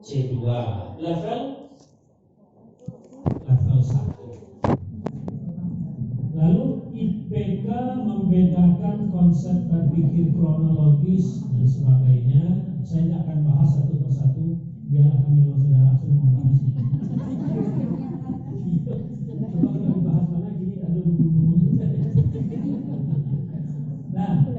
C2, level 1. Lalu IPK membedakan konsep berpikir kronologis dan sebagainya. Saya tidak akan bahas satu persatu, biarlah kami saudara sudah membahasnya. Coba kalau dibahas mana gini ada gunung. Nah,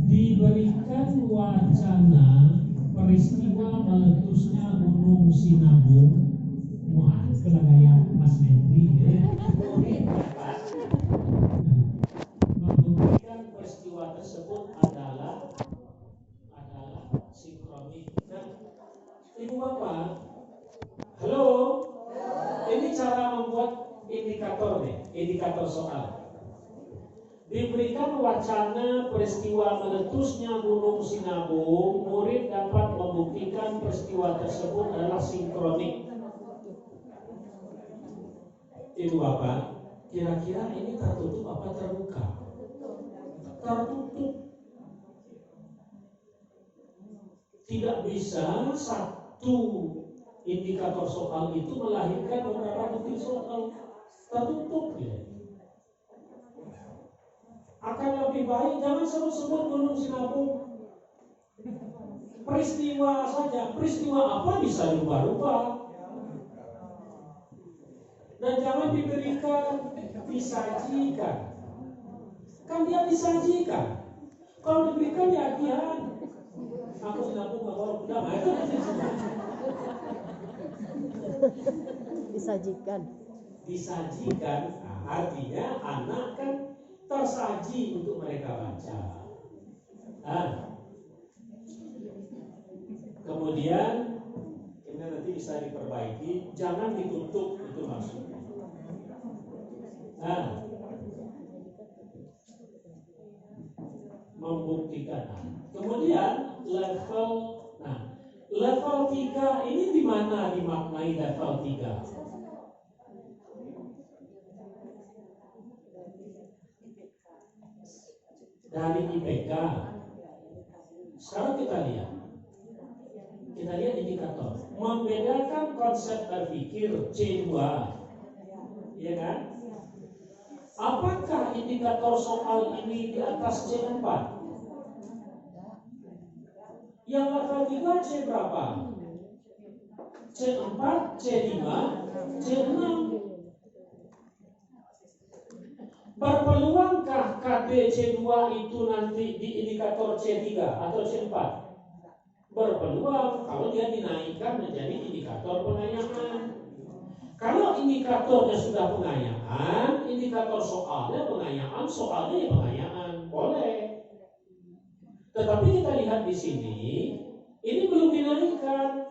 diberikan wacana peristiwa meletusnya Gunung Sinabung. Wah, kelagaya Mas Menteri ya. Membuktikan peristiwa tersebut adalah sinkronik. Nah, Ibu Bapak, halo. Ini cara membuat indikator soal. Diberikan wacana peristiwa meletusnya Gunung Sinabung, murid dapat membuktikan peristiwa tersebut adalah sinkronik. Ibu Bapak, kira-kira ini tertutup apa terbuka? Tertutup. Tidak bisa satu indikator soal itu melahirkan beberapa bukti soal. Tertutup ya. Akan lebih baik jangan sebut-sebut Gunung Sinabung. Peristiwa saja, peristiwa apa bisa dirubah-rubah. Dan jangan diberikan disajikan. Kan dia disajikan. Kalau diberikan ya kian. Aku Sinabung kalau udah itu disajikan. Nah, artinya anak kan tersaji untuk mereka baca. Nah, kemudian ini nanti bisa diperbaiki, jangan ditutup, itu maksudnya. Nah, membuktikan. Kemudian level 3 ini di mana dimaknai level 3? Dari IPK. Sekarang kita lihat indikator. Membedakan konsep berpikir C2, ya kan? Apakah indikator soal ini di atas C4? Yang level 3 C berapa? C4, C5, C6. Berpeluangkah KD C2 itu nanti di indikator C3 atau C4? Berpeluang kalau dia dinaikkan menjadi indikator pengayaan. Kalau indikatornya sudah pengayaan, indikator soalnya pengayaan, soalnya ya pengayaan, boleh. Tetapi kita lihat di sini, ini belum dinaikkan.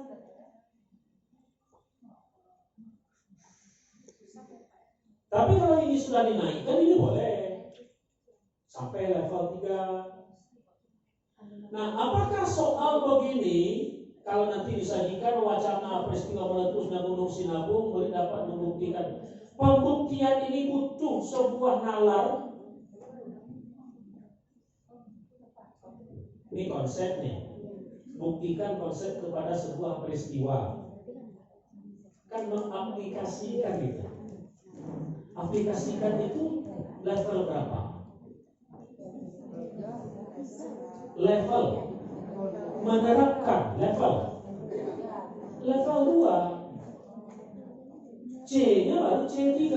Tapi kalau ini sudah dinaikkan, ini boleh sampai level 3. Nah, apakah soal begini kalau nanti disajikan wacana peristiwa meletusnya Gunung Sinabung boleh dapat membuktikan? Pembuktian ini butuh sebuah nalar. Ini konsepnya. Buktikan konsep kepada sebuah peristiwa. Kan mengaplikasikan gitu. Aplikasikan itu level berapa? Level menerapkan level 2. C-nya baru C3.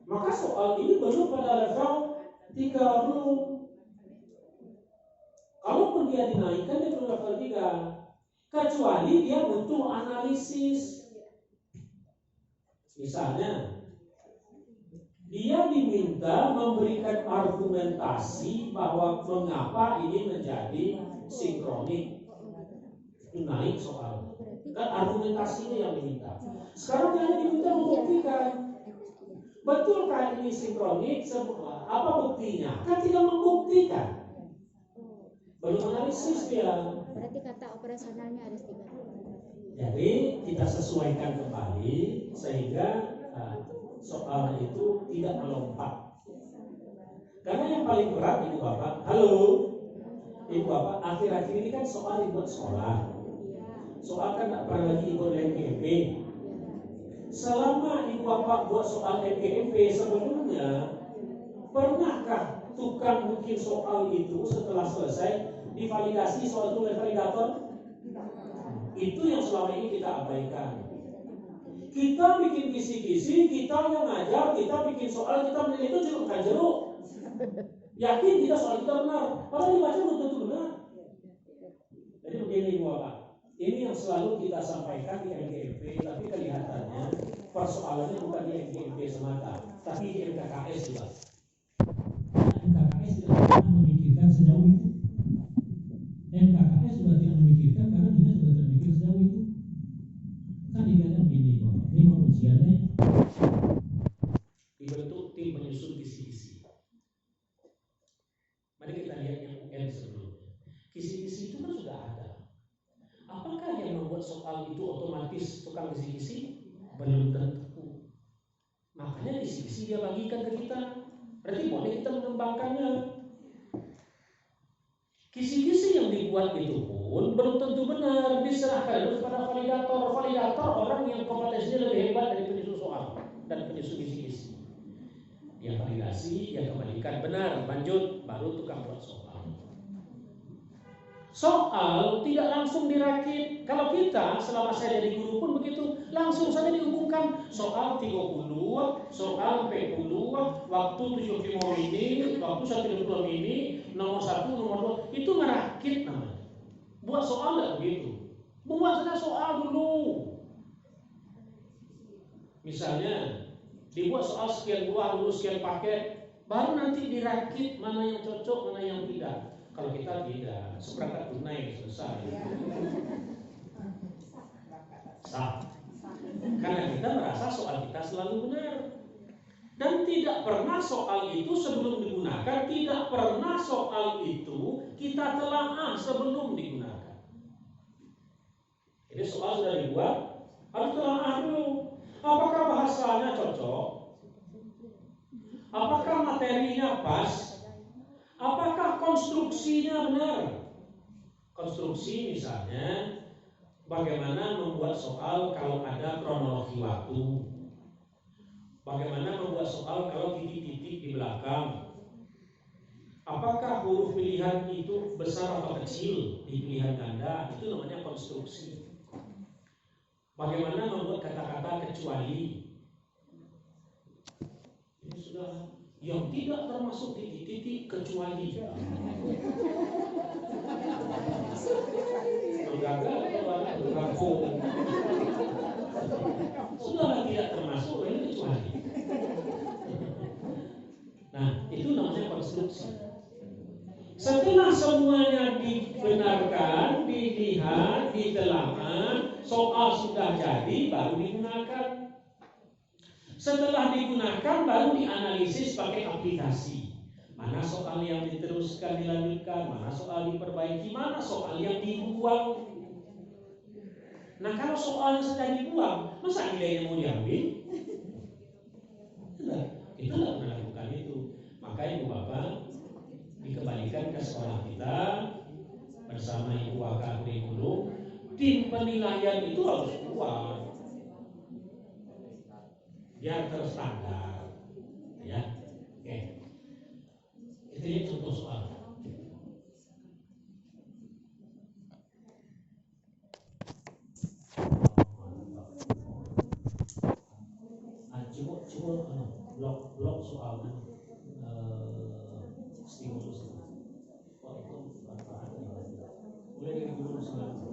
Maka soal ini belum pada level 3 belum. Kalaupun dia dinaikkan dia belum level 3. Kecuali dia butuh analisis. Misalnya dia diminta memberikan argumentasi bahwa mengapa ini menjadi sinkronik. Itu naik soal. Kan argumentasinya yang diminta. Sekarang dia diminta membuktikan. Betulkah ini sinkronik? Apa buktinya? Kan tidak membuktikan. Belum analisis dia. Berarti kata operasionalnya harus diganti. Jadi kita sesuaikan kembali sehingga soal itu tidak melompat. Karena yang paling berat Ibu Bapak, halo, Ibu Bapak, akhir-akhir ini kan soal dibuat sekolah. Soal kan tidak pernah lagi ikut MGMP. Selama Ibu Bapak buat soal MGMP sebelumnya, pernahkah tukang bikin soal itu setelah selesai divalidasi soal itu oleh validator? Itu yang selama ini kita abaikan. Kita bikin kisi-kisi, kita yang ngajar, kita bikin soal, kita menilai itu jeruk bukan jeruk. Yakin kita soal kita benar, padahal dibaca belum tentu benar. Jadi begini Ibu Bapak, ini yang selalu kita sampaikan di MGMP, tapi kelihatannya persoalannya bukan di MGMP semata, tapi di MKKS juga. MKKS tidak pernah memikirkan sejauh itu. MKKS sudah tidak memikirkan karena dia sudah terpikir sejauh itu. Kan dikatakan begini Bapak, ini mau ujiannya dibentuk tim penyusun kisi-kisi. Mari kita lihat yang UN sebelumnya. Kisi-kisi itu kan sudah ada. Apakah yang membuat soal itu otomatis tukang kisi-kisi? Belum tentu. Makanya kisi-kisi dia bagikan ke kita. Berarti boleh kita mengembangkannya. Kisi-kisi yang dibuat itu pun belum tentu benar, diserahkan kepada validator. Validator orang yang kompetensinya lebih hebat dari penyusun soal dan penyusun kisi-kisi. Dia validasi, dia kembalikan benar, lanjut, baru tukang buat soal. Soal tidak langsung dirakit. Kalau kita selama saya jadi guru pun begitu, langsung saja diumumkan soal 30, soal 40, waktu 75 menit, waktu 120 menit, nomor 1, nomor 2, itu merakit namanya. Buat soal tidak begitu. Buat saja soal dulu. Misalnya dibuat soal sekian buah dulu, sekian paket, baru nanti dirakit mana yang cocok, mana yang tidak. Kalau kita tidak, seperangkat tunai selesai. Sah. Karena kita merasa soal kita selalu benar. Dan tidak pernah soal itu sebelum digunakan, tidak pernah soal itu kita telaah sebelum digunakan. Jadi soal sudah dibuat, harus telaah dulu. Apakah bahasanya cocok? Apakah materinya pas? Apakah konstruksinya benar? Konstruksi misalnya, bagaimana membuat soal kalau ada kronologi waktu? Bagaimana membuat soal kalau titik-titik di belakang? Apakah huruf pilihan itu besar atau kecil di pilihan ganda? Itu namanya konstruksi. Bagaimana membuat kata-kata kecuali? Ini sudah yang tidak termasuk titik-titik kecuali. Gagal atau kampung. Sudah tidak termasuk ini kecuali. Nah, itu namanya konstruksi. Setelah semuanya dibenarkan, dilihat, ditelaah, soal sudah jadi, baru digunakan. Setelah digunakan, baru dianalisis pakai aplikasi. Mana soal yang diteruskan, dilanjutkan, mana soal diperbaiki, mana soal yang dibuang. Nah, kalau soalnya sudah dibuang, masa nilainya mau diambil? Tidak, kita tidak pernah lakukan itu. Maka Ibu Bapak dikembalikan ke sekolah kita bersama Ibu Wakil Kurikulum. Tim penilaian itu harus kuat, biar terstandar, ya. Oke, itu ya contoh soal. Coba blok soal stimulus. Kok itu berapa ada? Mulai dari dulu sekarang.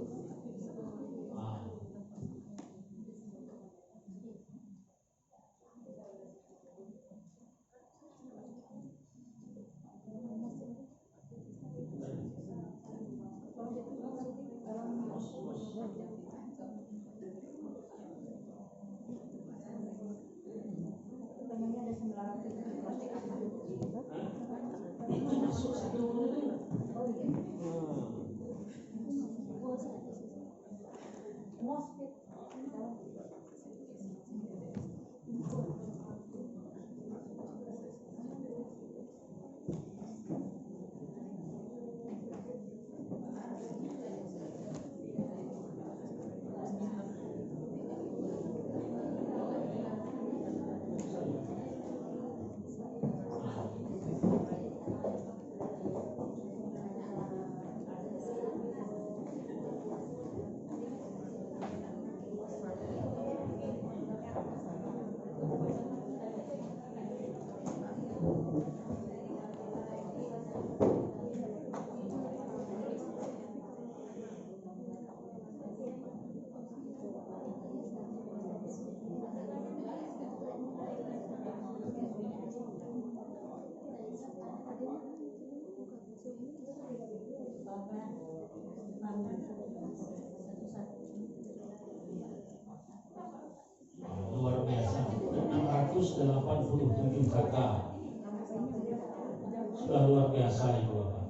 Ibu Bapak?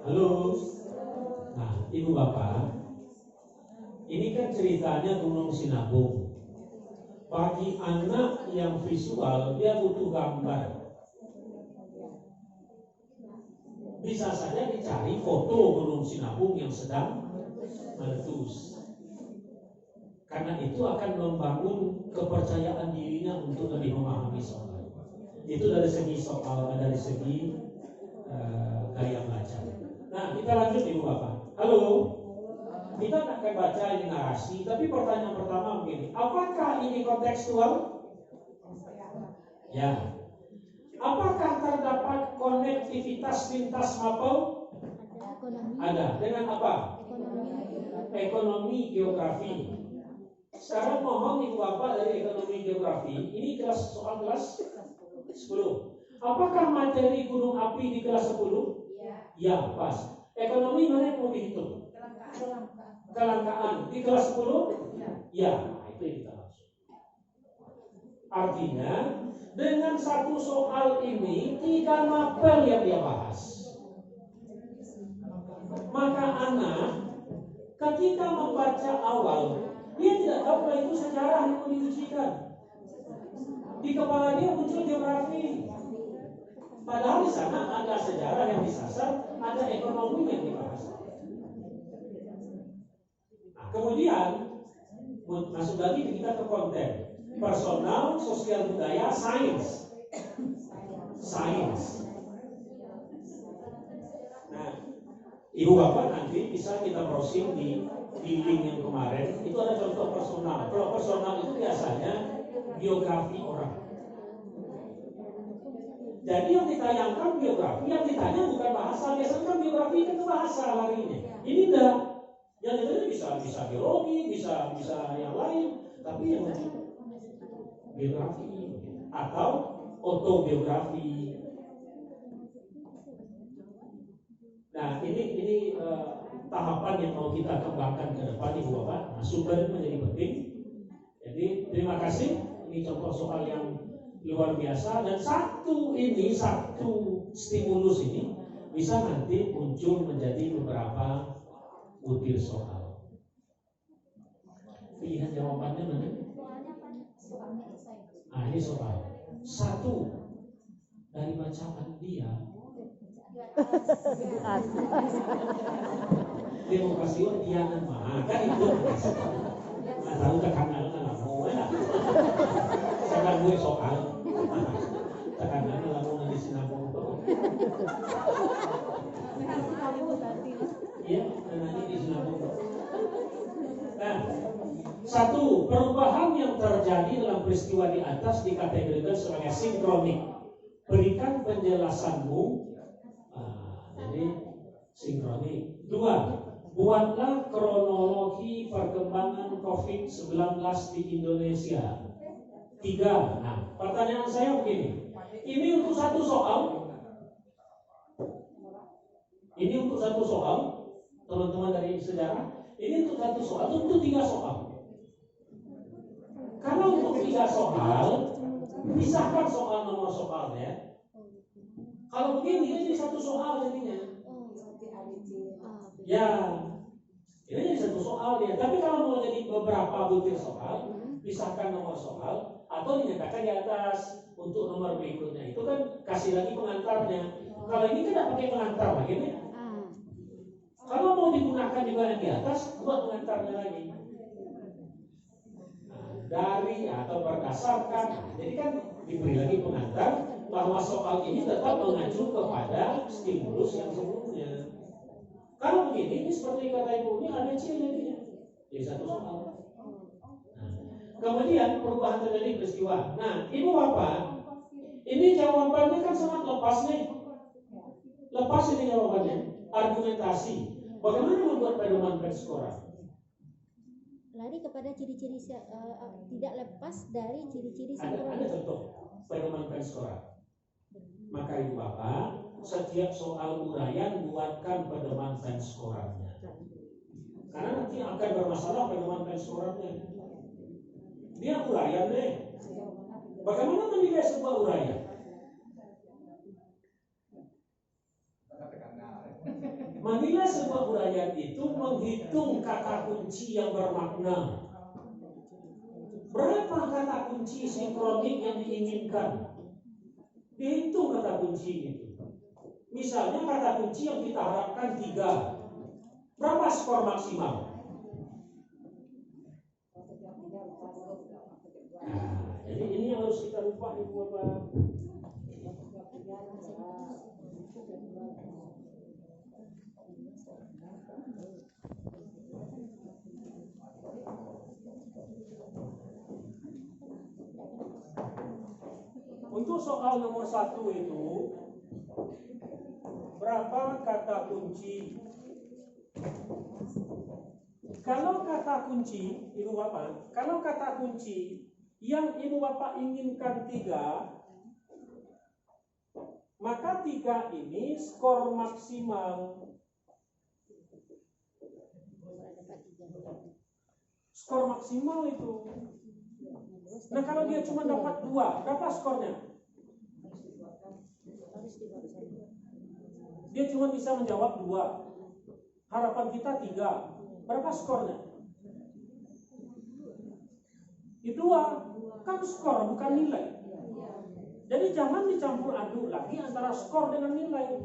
Halo. Nah, Ibu Bapak, ini kan ceritanya Gunung Sinabung. Bagi anak yang visual, dia butuh gambar. Bisa saja dicari foto Gunung Sinabung yang sedang meletus. Karena itu akan membangun kepercayaan dirinya untuk lebih memahami soal. Itu dari segi soal, dari segi gaya belajar. Nah, kita lanjut Ibu Bapak. Halo. Kita akan baca ini narasi, tapi pertanyaan pertama begini. Apakah ini kontekstual? Ya. Apakah terdapat konektivitas lintas mapel? Ada. Dengan apa? Ekonomi geografi. Sekarang mohon Ibu Bapak dari ekonomi geografi. Ini soal kelas 10. Apakah materi gunung api di kelas 10? Ya, pas. Ekonomi mana yang mau dihitung? Kelangkaan. Di kelas 10? Ya, itu yang kita maksud. Artinya, dengan satu soal ini 3 mapel yang dia bahas. Maka anak ketika membaca awal, dia tidak tahu kalau itu sejarah yang mau diujikan. Di kepala dia muncul geografi. Padahal di sana ada sejarah yang disasar, ada ekonomi yang dibahas. Nah, kemudian masuk lagi kita ke konten personal, sosial budaya, sains. Nah, Ibu Bapak nanti bisa kita browsing di link yang kemarin. Itu ada contoh personal. Kalau personal itu biasanya biografi orang. Jadi yang ditayangkan biografi, yang ditanya bukan bahasa. Biasanya kan biografi itu bahasa larinya. Ini enggak. Yang ditanya bisa biologi, bisa yang lain. Tapi yang biografi atau autobiografi. Nah, ini tahapan yang mau kita kembangkan ke depan Ibu Bapak. Nah, sumber menjadi penting. Jadi terima kasih. Ini contoh soal yang luar biasa, dan satu stimulus ini bisa nanti muncul menjadi beberapa butir soal. Pilihan jawabannya mana? Nah, ini soal. Satu dari bacaan dia. Demokrasi dia kan itu. Nah, tahu tekanan mau ya. Sekarang gue soal. Tekanan lamun di Sinabung tuh. Iya, nanti di Sinabung tuh. Nah, satu, perubahan yang terjadi dalam peristiwa di atas dikategorikan sebagai sinkronik. Berikan penjelasanmu. Jadi sinkronik. 2, buatlah kronologi perkembangan COVID-19 di Indonesia. 3. Nah, pertanyaan saya begini. Ini untuk satu soal. Teman-teman dari sejarah. Ini untuk satu soal, untuk 3 soal. Karena untuk 3 soal, pisahkan soal nomor soalnya. Kalau begini, ini jadi satu soal jadinya. Ya, ini jadi satu soal ya. Tapi kalau mau jadi beberapa butir soal, pisahkan nomor soal atau dinyatakan di atas untuk nomor berikutnya. Itu kan kasih lagi pengantarnya. Kalau ini kan tidak pakai pengantar lagi nih. Kalau mau digunakan juga yang di atas, buat pengantarnya lagi. Nah, dari atau berdasarkan. Jadi kan diberi lagi pengantar bahwa soal ini tetap mengacu kepada stimulus yang sebelumnya. Kalau begini, ini seperti kata Ibu, ini ABC jadinya. Jadi satu soal. Nah, kemudian perubahan terjadi peristiwa. Nah, Ibu Bapak, ini jawabannya kan sangat lepas nih. Lepas ini jawabannya. Argumentasi. Bagaimana membuat pedoman Penskora? Lari kepada ciri-ciri tidak lepas dari ciri-ciri sinkronik. Ada contoh pedoman Penskora. Maka Ibu Bapak, setiap soal uraian buatkan pedoman Penskoranya. Karena nanti akan bermasalah pedoman Penskoranya. Dia uraian deh. Bagaimana menilai sebuah uraian? Menilai sebuah uraian itu menghitung kata kunci yang bermakna. Berapa kata kunci sinkronik yang diinginkan? Dihitung kata kunci itu. Misalnya kata kunci yang kita harapkan 3. Berapa skor maksimal? Nah, jadi ini yang harus kita lupa Ibu Bapak. Untuk soal nomor 1 itu, berapa kata kunci? Kalau kata kunci, Ibu Bapak, kalau kata kunci yang Ibu Bapak inginkan 3, maka 3 ini skor maksimal. Skor maksimal itu. Nah kalau dia cuma dapat 2, berapa skornya? Dia cuma bisa menjawab 2. Harapan kita 3. Berapa skornya? Itu 2. Kan skor bukan nilai. Jadi jangan dicampur aduk lagi antara skor dengan nilai.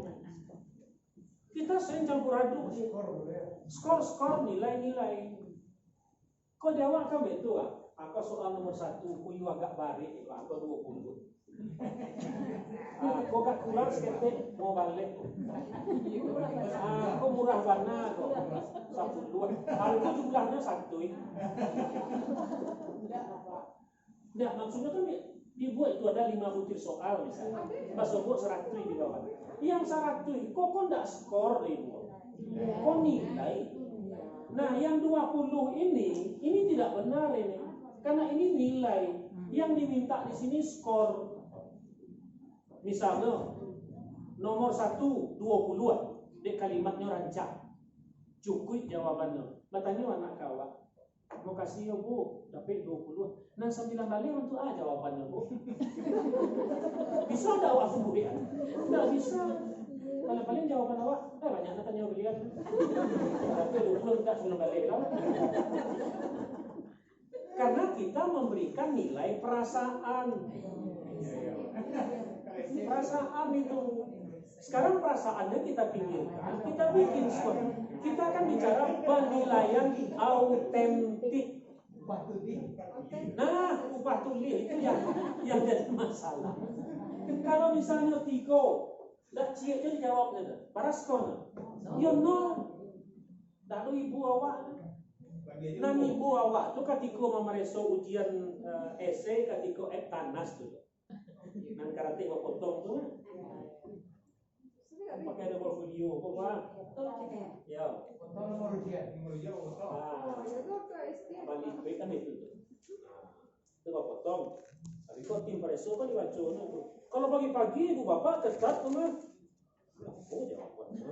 Kita sering campur aduk skor, nilai. Kok jawab kan betul ah? Aku soal nomor 1, kuyu agak barik, aku 20. Aku gak kurang seketik mau balik. Aku murah bana kok 10. Aku jumlahnya 1. Nah, maksudnya kan dibuat itu ada 5 butir soal misalnya. Pas buat 100 di bawah. Yang 100 kok enggak skor Ibu. Kok nilai. Nah, yang 20 ini tidak benar ini. Karena ini nilai. Yang diminta di sini skor. Misalnya nomor 1 20-an. Dek kalimatnya rancak. Cukup jawabannya. Bertanya anak kawan. Mau kasih ya Bu, dapat 20. Nah 9 balik untuk jawabannya Bu. Bisa enggak awak sembuh ya? Enggak bisa. Kalau paling jawaban awak, banyak nak tanya beliau. Tapi 20 enggak 9 balik lah. Karena kita memberikan nilai perasaan. Perasaan itu. Sekarang perasaannya kita pinggirkan, kita bikin skor. Kita akan bicara penilaian autentik. Nah, upah tuli itu yang jadi masalah. Kalau misalnya Tiko, dah cia jadi jawabnya, para skor. Ya no, lalu ibu awak. Nah ibu awak tu ketika memeriksa ujian esai ketika tanas tu. Nan karate mau potong tu kan. Pakai ada portfolio, kok Pak? Ya. Potong nomor ujian potong. Balik baik kan itu. Itu kok potong. Tapi kok tim preso kan dibaca tu. Kalau pagi-pagi ibu bapak tetap tu mah. Oh jawabannya.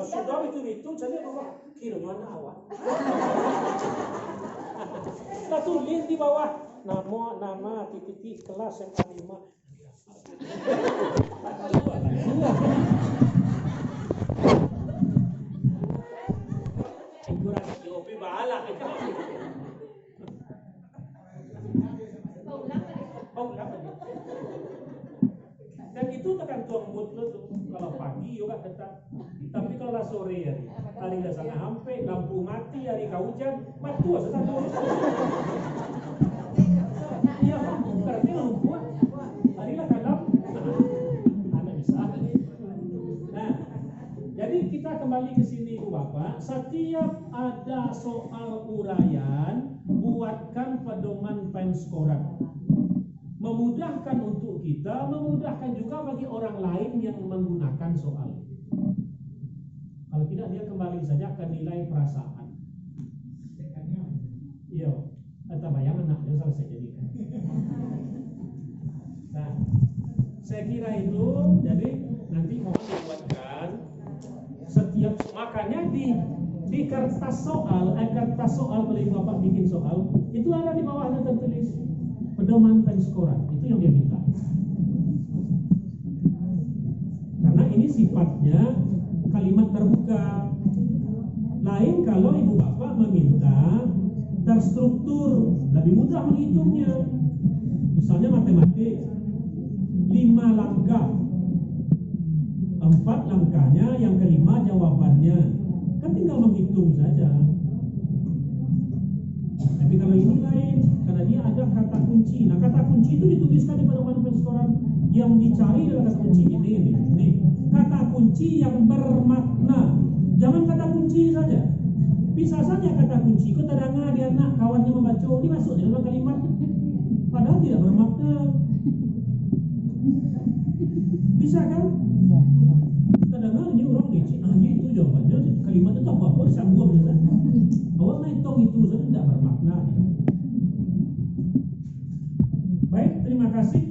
Sudah itu jadi apa? Kira mana awak? Kita tulis di bawah nama titik kelas SMA 5. Kurang kopi bahala kita. Dan itu tergantung mood lo tuh. Kalau pagi juga tetap. Tapi kalau sore hari dasarnya sampai lampu mati hari hujan, batu tetap. Iya, berarti lampu hari lah kadang. Ada bisa. Nah, jadi kita kembali ke sini Bu Bapak. Setiap ada soal uraian, buatkan pedoman penskoran. Memudahkan untuk kita, memudahkan juga bagi orang lain yang menggunakan soal. Kalau tidak dia kembali saja ke nilai perasaan. Iya, atau bayangan nak dia selesai jadikan. Nah, saya kira itu, jadi nanti mohon dibuatkan setiap makanya di kertas soal kalau ibu bapak bikin soal itu ada di bawahnya tertulis pedoman penskoran, itu yang dia minta. Karena ini sifatnya kalimat terbuka. Lain kalau ibu bapak meminta terstruktur, lebih mudah menghitungnya. Misalnya matematik, 5 langkah, 4 langkahnya, yang kelima jawabannya. Kan tinggal menghitung saja. Tapi kalau ini lain, karena dia ada kata kunci. Nah, kata kunci itu dituliskan di pada manual setoran. Yang dicari adalah kata kunci ini. Kata kunci yang bermakna. Jangan kata kunci saja. Bisa saja kata kunci, kau tadanga dia anak kawannya membaca, ini masuk di dalam kalimat, padahal tidak bermakna. Bisa kan? Ya. Tadanga ini orang licik, itu jawabannya. Kalimat itu apa-apa disambung saja. Awak hitung itu saja tidak bermakna. Baik, terima kasih.